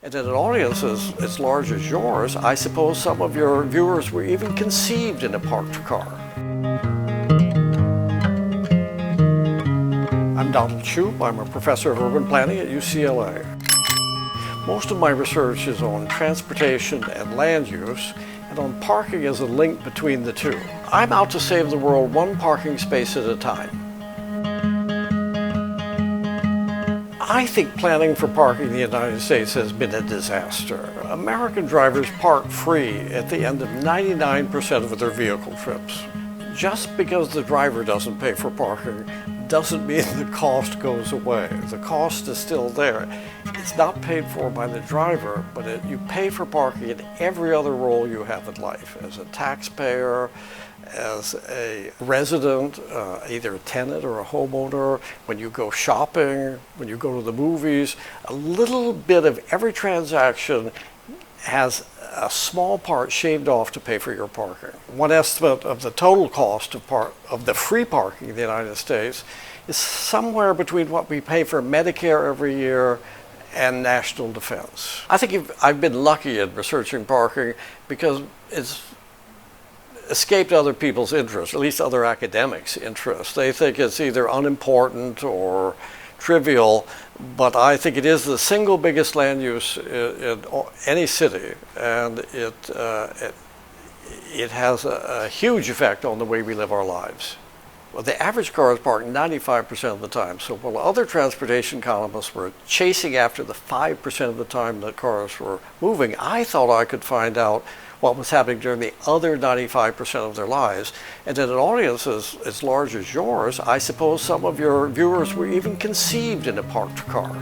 And in an audience as large as yours, I suppose some of your viewers were even conceived in a parked car. I'm Donald Shoup. I'm a professor of urban planning at UCLA. Most of my research is on transportation and land use, and on parking as a link between the two. I'm out to save the world one parking space at a time. I think planning for parking in the United States has been a disaster. American drivers park free at the end of 99% of their vehicle trips. Just because the driver doesn't pay for parking doesn't mean the cost goes away. The cost is still there. It's not paid for by the driver, but you pay for parking in every other role you have in life, as a taxpayer, as a resident, either a tenant or a homeowner, when you go shopping, when you go to the movies. A little bit of every transaction has a small part shaved off to pay for your parking. One estimate of the total cost of the free parking in the United States is somewhere between what we pay for Medicare every year and national defense. I think I've been lucky in researching parking because it's escaped other people's interests, at least other academics' interests. They think it's either unimportant or trivial, but I think it is the single biggest land use in any city, and it has a huge effect on the way we live our lives. Well, the average car is parked 95% of the time, so while other transportation economists were chasing after the 5% of the time that cars were moving, I thought I could find out what was happening during the other 95% of their lives. And in an audience as large as yours, I suppose some of your viewers were even conceived in a parked car.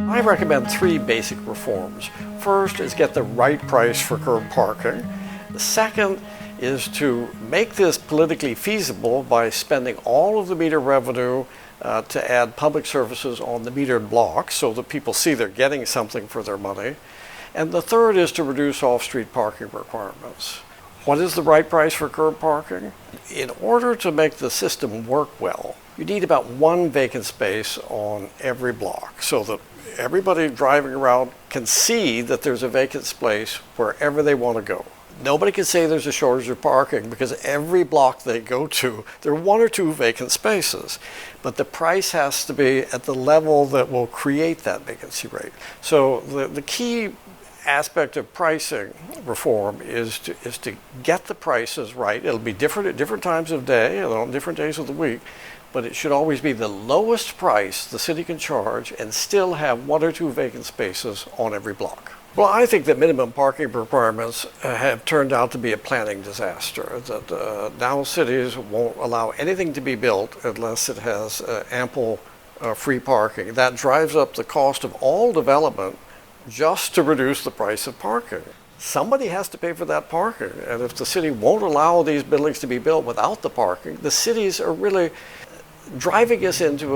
I recommend three basic reforms. First is get the right price for curb parking. The second is to make this politically feasible by spending all of the meter revenue to add public services on the metered blocks so that people see they're getting something for their money. And the third is to reduce off-street parking requirements. What is the right price for curb parking? In order to make the system work well, you need about one vacant space on every block so that everybody driving around can see that there's a vacant space wherever they want to go. Nobody can say there's a shortage of parking because every block they go to, there are one or two vacant spaces. But the price has to be at the level that will create that vacancy rate. So the key aspect of pricing reform is to get the prices right. It'll be different at different times of day and on different days of the week, but it should always be the lowest price the city can charge and still have one or two vacant spaces on every block. Well, I think that minimum parking requirements have turned out to be a planning disaster. That now cities won't allow anything to be built unless it has ample free parking. That drives up the cost of all development just to reduce the price of parking. Somebody has to pay for that parking, and if the city won't allow these buildings to be built without the parking, the cities are really driving us into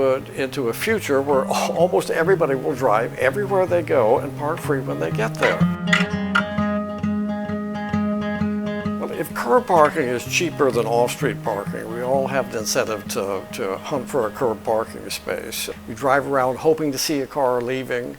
a future where almost everybody will drive everywhere they go and park free when they get there. Well, if curb parking is cheaper than off-street parking, we all have the incentive to hunt for a curb parking space. We drive around hoping to see a car leaving,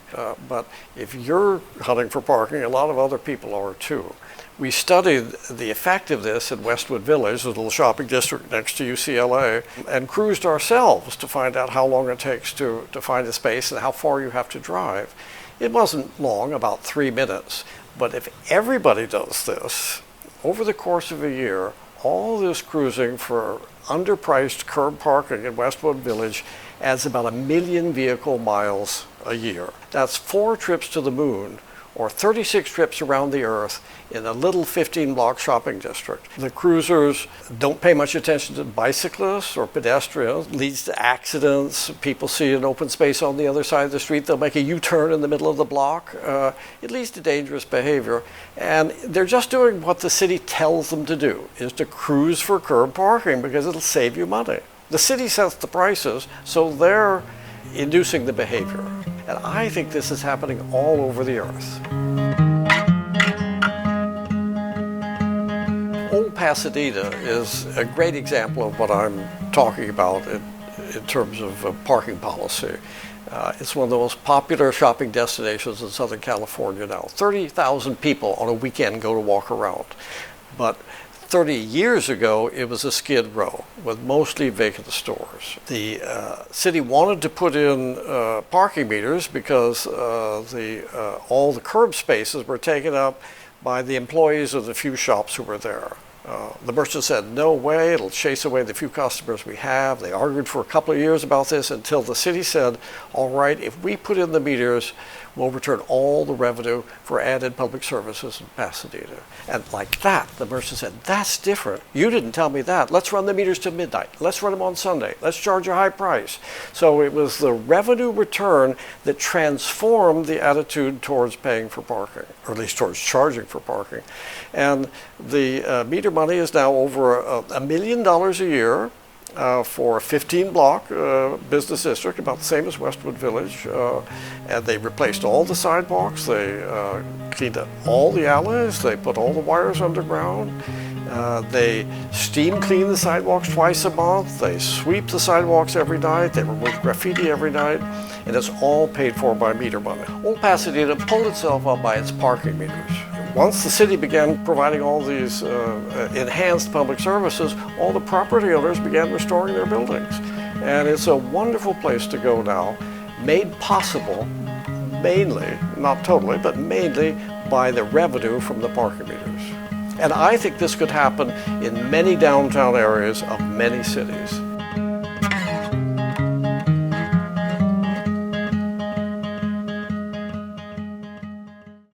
but if you're hunting for parking, a lot of other people are too. We studied the effect of this in Westwood Village, a little shopping district next to UCLA, and cruised ourselves to find out how long it takes to find a space and how far you have to drive. It wasn't long, about 3 minutes, but if everybody does this, over the course of a year, all this cruising for underpriced curb parking in Westwood Village adds about 1 million vehicle miles a year. That's 4 trips to the moon, or 36 trips around the earth in a little 15-block shopping district. The cruisers don't pay much attention to bicyclists or pedestrians. Leads to accidents. People see an open space on the other side of the street, they'll make a U-turn in the middle of the block. It leads to dangerous behavior. And they're just doing what the city tells them to do, is to cruise for curb parking because it'll save you money. The city sets the prices, so they're inducing the behavior. And I think this is happening all over the earth. Old Pasadena is a great example of what I'm talking about. in terms of parking policy. It's one of the most popular shopping destinations in Southern California now. 30,000 people on a weekend go to walk around. But 30 years ago, it was a skid row with mostly vacant stores. The city wanted to put in parking meters because all the curb spaces were taken up by the employees of the few shops who were there. The merchant said, no way, it'll chase away the few customers we have. They argued for a couple of years about this until the city said, all right, if we put in the meters, we'll return all the revenue for added public services in Pasadena. And like that, the merchant said, that's different. You didn't tell me that. Let's run the meters to midnight. Let's run them on Sunday. Let's charge a high price. So it was the revenue return that transformed the attitude towards paying for parking, or at least towards charging for parking. And the meter money is now over $1 million a year. For a 15-block business district, about the same as Westwood Village. And they replaced all the sidewalks, they cleaned up all the alleys, they put all the wires underground, they steam clean the sidewalks twice a month, they sweep the sidewalks every night, they remove graffiti every night, and it's all paid for by meter money. Old Pasadena pulled itself up by its parking meters. Once the city began providing all these enhanced public services, all the property owners began restoring their buildings. And it's a wonderful place to go now, made possible mainly, not totally, but mainly by the revenue from the parking meters. And I think this could happen in many downtown areas of many cities.